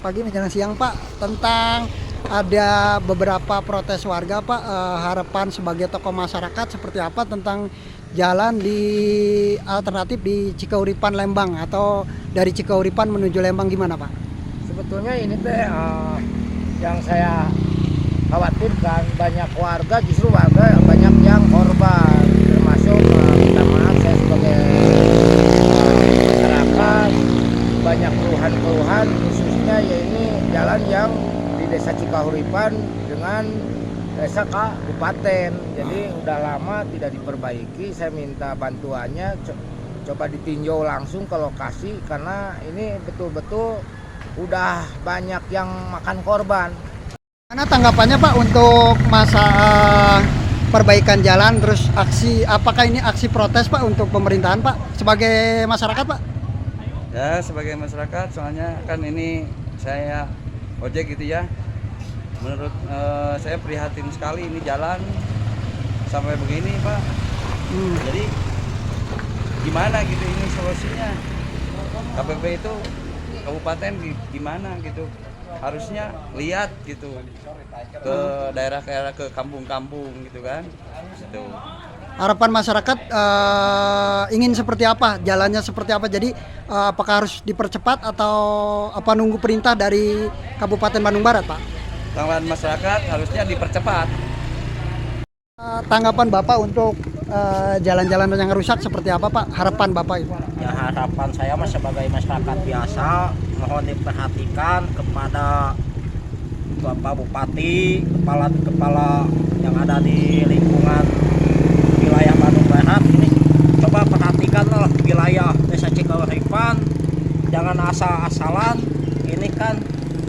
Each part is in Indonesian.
pagi menjelang siang Pak, tentang ada beberapa protes warga Pak, harapan sebagai tokoh masyarakat seperti apa tentang jalan di alternatif di Cikauripan Lembang atau dari Cikauripan menuju Lembang gimana Pak? Sebetulnya ini teh yang saya khawatirkan banyak warga, justru warga banyak yang korban, termasuk minta maaf saya sebagai masyarakat, banyak keluhan-keluhan khususnya ya ini jalan yang di desa Cikauripan dengan desa kabupaten, jadi udah lama tidak diperbaiki. Saya minta bantuannya, coba ditinjau langsung ke lokasi karena ini betul-betul udah banyak yang makan korban. Mana tanggapannya Pak untuk masa perbaikan jalan, terus aksi, apakah ini aksi protes Pak untuk pemerintahan Pak sebagai masyarakat Pak? Ya sebagai masyarakat, soalnya kan ini saya ojek gitu ya. Menurut saya prihatin sekali ini jalan sampai begini Pak. Jadi gimana gitu ini solusinya? KPP itu kabupaten gimana gitu? Harusnya lihat gitu ke daerah ke kampung-kampung gitu kan. Gitu. Harapan masyarakat ingin seperti apa, jalannya seperti apa, jadi apakah harus dipercepat atau apa nunggu perintah dari Kabupaten Bandung Barat Pak? Tanggapan masyarakat harusnya dipercepat. Tanggapan Bapak untuk jalan-jalan yang rusak seperti apa Pak? Harapan Bapak itu? Ya harapan saya mas sebagai masyarakat biasa mohon diperhatikan kepada Bapak Bupati, kepala yang ada di lingkungan wilayah Bandung Barat ini, coba perhatikanlah wilayah desa Cikauripan, jangan asal-asalan. Ini kan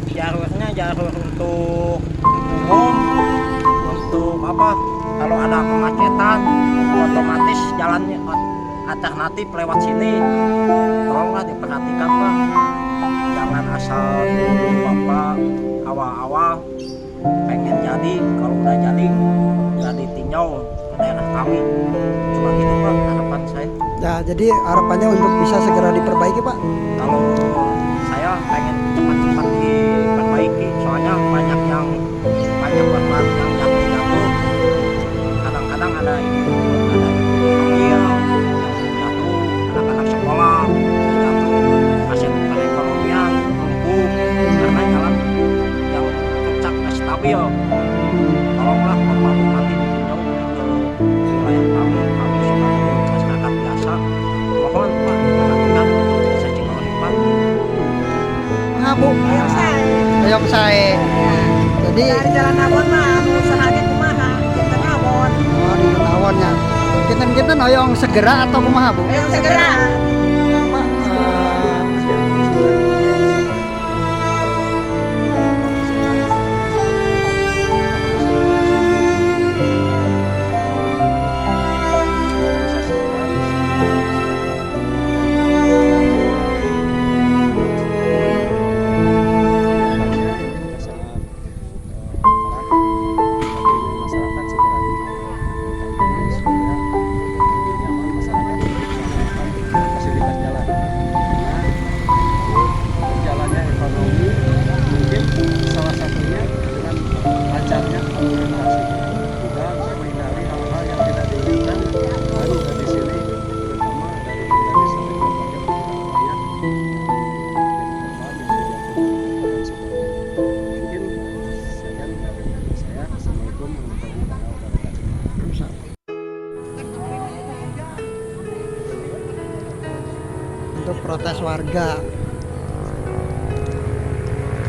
jalurnya jalur untuk umum, untuk apa, kalau ada kemacetan otomatis jalannya alternatif lewat sini. Tolonglah diperhatikan Pak, jangan asal dulu Bapak awal-awal pengen jadi, kalau udah jadi nggak ditinjau ke daerah kami. Cuma gitu Pak harapan saya. Ya, jadi harapannya untuk bisa segera diperbaiki Pak. Kalau saya pengen cepat-cepat diperbaiki, soalnya banyak korban yang jatuh. Kadang-kadang ada ibu hamil yang jatuh, anak-anak sekolah yang jatuh, aset perekonomian lumpuh karena jalan yang rusak dan stabil. Tolonglah Bapak Bupati ditinjau ke wilayah kami sebagai masyarakat biasa. Mohon Pak perhatikan desa Cikauripan. Nah Bu, ayam saya. Jadi dari jalan Awon mah usahanya kumaha kita Awon. Oh, di awalnya. Kita hoyong segera atau kumaha Bu? Yang segera. Pak, Jalannya ekonomi mungkin salah satunya dengan lancarnya komunikasi juga untuk menghindari hal-hal yang tidak diinginkan baru dari sini, terutama dari desa berbagai wilayah mungkin sekian dari saya. Assalamualaikum warahmatullahi wabarakatuh. untuk protes warga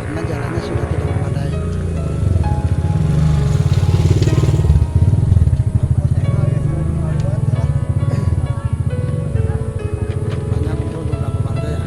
karena jalannya sudah tidak memadai. Banyak muncul beberapa warga ya.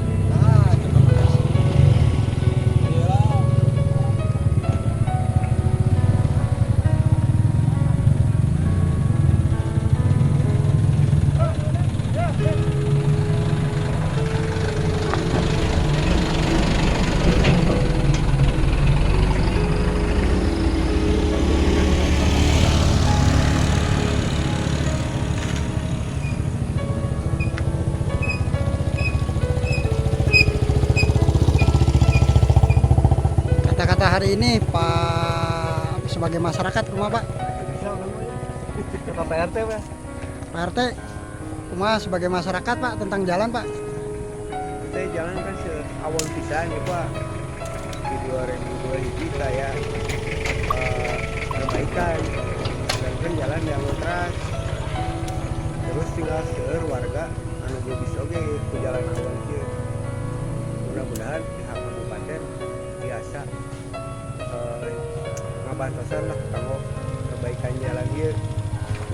hari ini Pak sebagai masyarakat rumah Pak? Pak PRT Pak. Pak RT, rumah sebagai masyarakat Pak tentang jalan Pak? Saya jalan kan awal pisan ya Pak di 2002 kita ya perbaikan dan kan jalan yang teras terus tinggal seueur warga anu geus oge ku jalan awal kieu mudah-mudahan pihak kabupaten biasa ngabantosan lah kanggo perbaikan jalan ieu.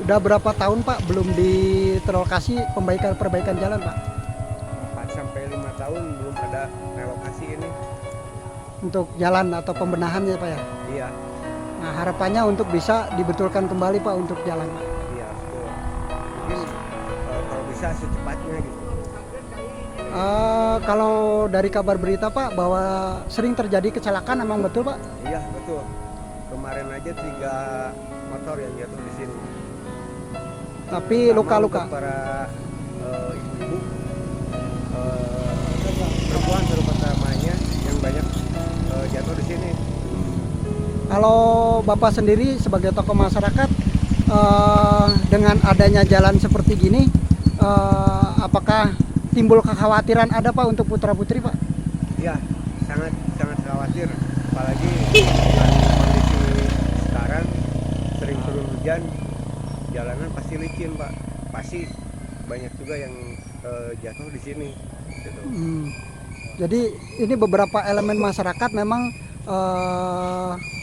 Udah berapa tahun Pak belum direlokasi perbaikan jalan Pak? 4 sampai 5 tahun belum ada relokasi ini. Untuk jalan atau pembenahannya Pak ya? Iya, Nah harapannya untuk bisa dibetulkan kembali Pak untuk jalan Pak. iya betul. Mungkin kalau bisa secepatnya gitu. Kalau dari kabar berita Pak bahwa sering terjadi kecelakaan, emang betul Pak? Iya betul. Kemarin aja 3 motor yang jatuh di sini. Tapi Terutama luka-luka. untuk para ibu-ibu, perempuan terutamanya yang banyak jatuh di sini. Kalau Bapak sendiri sebagai tokoh masyarakat dengan adanya jalan seperti gini, apakah timbul kekhawatiran ada Pak untuk putra-putri Pak? Iya, sangat sangat khawatir. Apalagi dengan kondisi sekarang sering turun hujan, jalanan pasti licin Pak. Pasti banyak juga yang jatuh di sini. Gitu. Jadi ini beberapa elemen masyarakat memang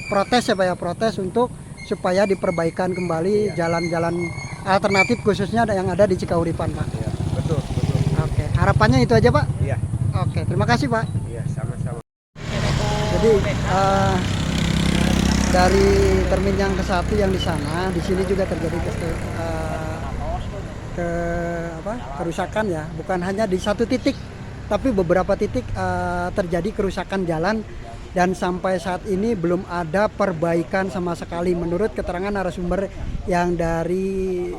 protes ya Pak ya, protes untuk supaya diperbaikan kembali jalan-jalan alternatif khususnya yang ada di Cikauripan Pak. Iya, betul, betul. Oke, harapannya itu aja Pak. Iya, Oke, terima kasih Pak. iya sama-sama. Jadi dari terminal yang ke-1 yang di sana, di sini juga terjadi kerusakan ya, bukan hanya di satu titik, tapi beberapa titik terjadi kerusakan jalan dan sampai saat ini belum ada perbaikan sama sekali menurut keterangan narasumber yang dari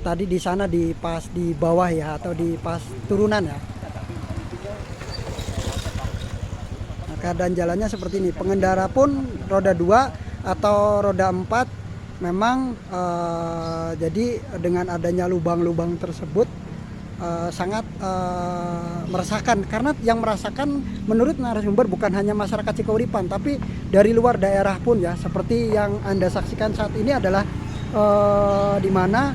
tadi di sana di pas di bawah ya atau di pas turunan ya. Nah, keadaan jalannya seperti ini. Pengendara pun roda 2 atau roda 4 memang jadi dengan adanya lubang-lubang tersebut sangat meresahkan, karena yang merasakan menurut narasumber bukan hanya masyarakat Cikauripan tapi dari luar daerah pun ya, seperti yang Anda saksikan saat ini adalah di mana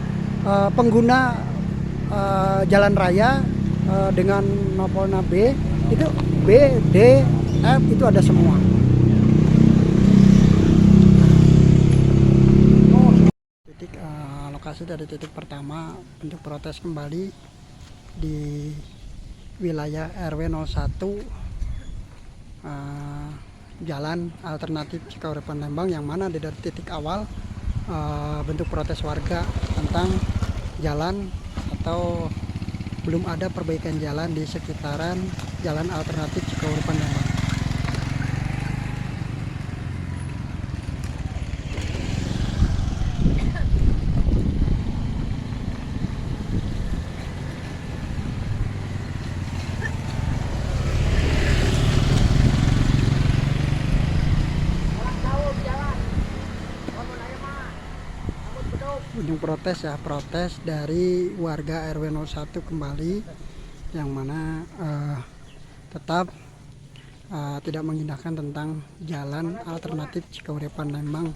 pengguna jalan raya dengan Nopolna B itu B, D, F itu ada semua. Titik lokasi dari titik pertama untuk protes kembali di wilayah RW 01 jalan alternatif Cikauripan Lembang, yang mana dari titik awal bentuk protes warga tentang jalan atau belum ada perbaikan jalan di sekitaran jalan alternatif Cikauripan Lembang. Ujung protes ya, protes dari warga RW 01 kembali, yang mana tetap tidak mengindahkan tentang jalan alternatif Cikauripan Lembang.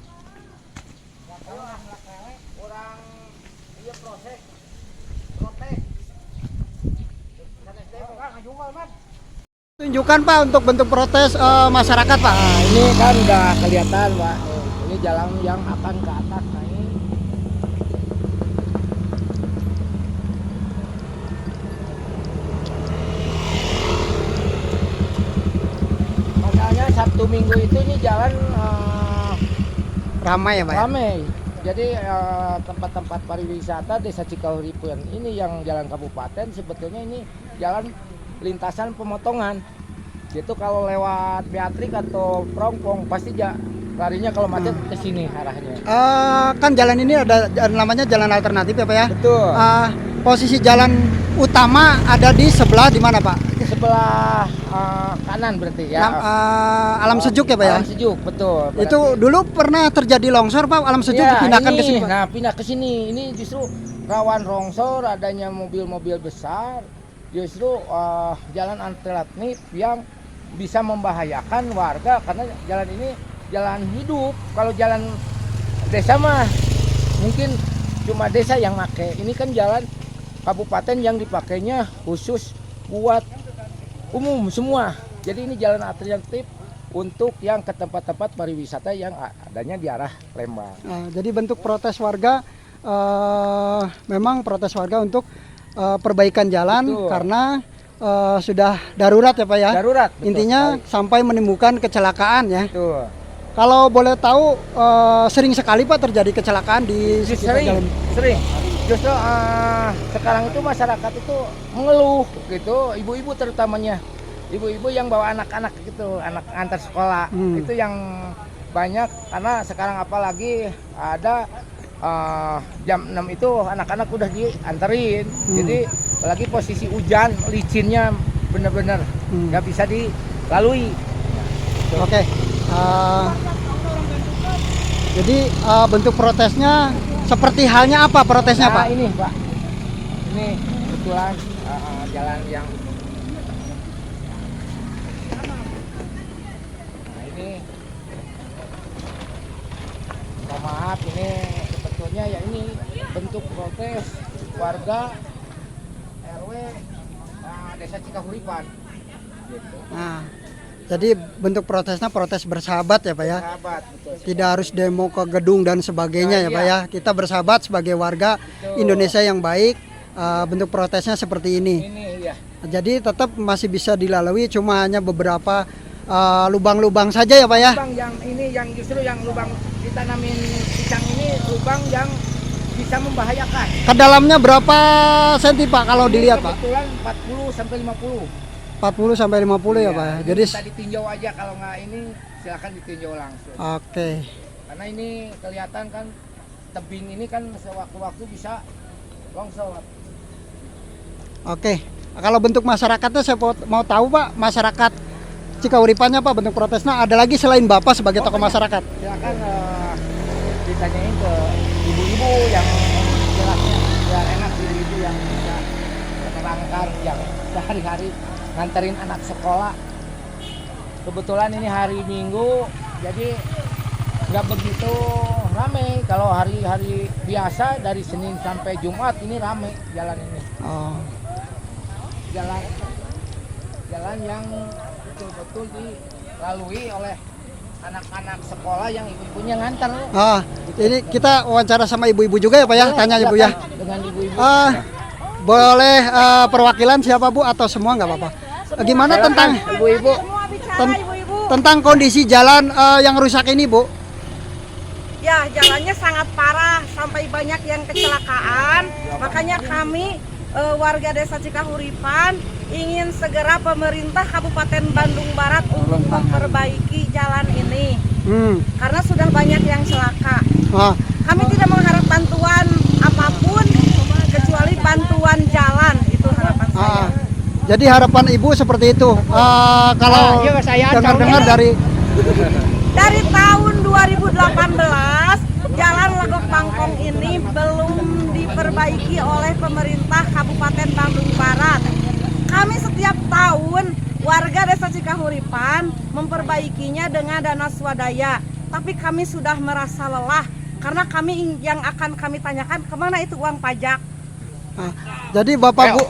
Tunjukkan Pak untuk bentuk protes masyarakat Pak. Nah, ini kan udah kelihatan Pak. Ini jalan yang akan ke atas. Nah, ini masalahnya Sabtu Minggu itu ini jalan Ramai ya Pak ya? ramai. Jadi tempat-tempat pariwisata Desa Cikauripan ini yang jalan kabupaten sebetulnya ini jalan lintasan pemotongan. Gitu kalau lewat Beatrik atau Prongpong pasti larinya kalau macet ke sini arahnya. Kan jalan ini ada namanya jalan alternatif ya Pak ya? Betul. Posisi jalan utama ada di sebelah di mana Pak? Sebelah Kanan berarti ya. Alam sejuk ya Pak ya? Alam sejuk, betul. Berarti, Itu dulu pernah terjadi longsor Pak, alam sejuk ya, dipindahkan ini, ke sini Pak? Nah, pindah ke sini. Ini justru rawan longsor, adanya mobil-mobil besar. Justru jalan alternatif yang bisa membahayakan warga karena jalan ini jalan hidup. Kalau jalan desa mah mungkin cuma desa yang pakai. Ini kan jalan kabupaten yang dipakainya khusus buat umum semua. Jadi ini jalan alternatif untuk yang ke tempat-tempat pariwisata yang adanya di arah Lembang. Jadi bentuk protes warga memang protes warga untuk perbaikan jalan. Betul. Karena sudah darurat ya Pak ya. Darurat. Betul Intinya sekali. sampai menimbulkan kecelakaan ya. Betul. Kalau boleh tahu sering sekali Pak terjadi kecelakaan di sekitar jalan. Sering. Justru sekarang itu masyarakat itu mengeluh gitu, ibu-ibu terutamanya. Ibu-ibu yang bawa anak-anak gitu, anak antar sekolah. Itu yang banyak karena sekarang apalagi ada jam 6 itu anak-anak udah dianterin. Jadi apalagi posisi hujan, licinnya benar-benar nggak bisa dilalui. Oke. Jadi bentuk protesnya seperti halnya apa protesnya Pak? Ini Pak, ini kebetulan jalan yang ini, mohon maaf ini sebetulnya ya ini bentuk protes warga RW Desa Cikahuripan. Gitu. Nah, jadi bentuk protesnya protes bersahabat ya Pak ya? Sahabat, betul. Tidak harus demo ke gedung dan sebagainya ya Pak ya. Kita bersahabat sebagai warga Indonesia yang baik. Bentuk protesnya seperti ini. Ini ya. Jadi tetap masih bisa dilalui, cuma hanya beberapa lubang-lubang saja ya Pak ya. Lubang yang ini yang justru yang lubang ditanamin pisang ini lubang yang bisa membahayakan. Kedalamnya berapa senti Pak kalau dilihat Pak? Kebetulan 40 sampai 50. 40 sampai 50 ya Pak ya. Jadi kita ditinjau aja, kalau nggak ini silakan ditinjau langsung. Oke. Karena ini kelihatan kan tebing ini kan sewaktu-waktu bisa longsor. Oke. Kalau bentuk masyarakatnya saya mau tahu Pak, masyarakat Cikahuripannya Pak bentuk protesnya ada lagi selain Bapak sebagai tokoh masyarakat? Silakan ditanyain ke ibu-ibu yang jelasnya biar enak, ibu-ibu yang bisa menerangkan yang sehari-hari nganterin anak sekolah. Kebetulan ini hari Minggu, jadi nggak begitu ramai. Kalau hari-hari biasa dari Senin sampai Jumat ini ramai jalan ini. Oh. Jalan yang betul-betul dilalui oleh anak-anak sekolah yang ibu-ibunya nganter. Ini kita wawancara sama ibu-ibu juga ya Pak ya? Tanya ibu ya. Dengan ibu-ibu. Boleh perwakilan siapa Bu atau semua nggak apa-apa? Gimana tentang ibu-ibu? tentang kondisi jalan yang rusak ini Bu? Ya, jalannya sangat parah sampai banyak yang kecelakaan. Makanya kami warga Desa Cikahuripan ingin segera pemerintah Kabupaten Bandung Barat untuk memperbaiki jalan ini. Karena sudah banyak yang celaka. Kami tidak mengharap bantuan apapun kecuali bantuan jalan, itu harapan saya. Jadi harapan Ibu seperti itu. Kalau dengar-dengar dari tahun 2018 jalan Legok Bangkong ini belum diperbaiki oleh pemerintah Kabupaten Bandung Barat. Kami setiap tahun warga Desa Cikahuripan memperbaikinya dengan dana swadaya. Tapi kami sudah merasa lelah karena kami yang akan kami tanyakan kemana itu uang pajak. Jadi Bapak Bu,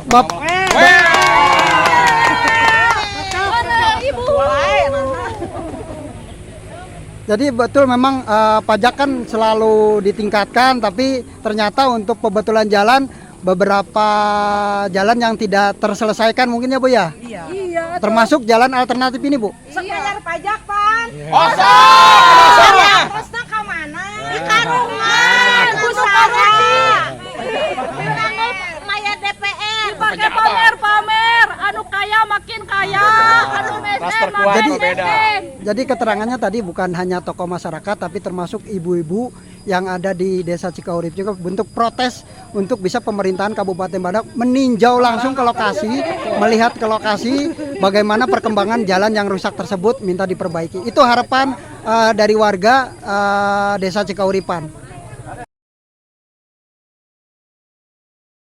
jadi betul memang pajak kan selalu ditingkatkan, tapi ternyata untuk pembetulan jalan beberapa jalan yang tidak terselesaikan mungkin ya Bu ya? Iya. Termasuk jalan alternatif ini Bu? Bayar pajak Pan. Terusnya ke mana? Di Karungan, usaha. Maya DPR. Dipakai pamer-pamer. Anu kaya makin kaya. Anu mesem makin mesem. Jadi keterangannya tadi bukan hanya tokoh masyarakat tapi termasuk ibu-ibu yang ada di Desa Cikahurip juga bentuk protes untuk bisa pemerintahan Kabupaten Bandung meninjau langsung ke lokasi, melihat ke lokasi bagaimana perkembangan jalan yang rusak tersebut minta diperbaiki. Itu harapan dari warga Desa Cikauripan.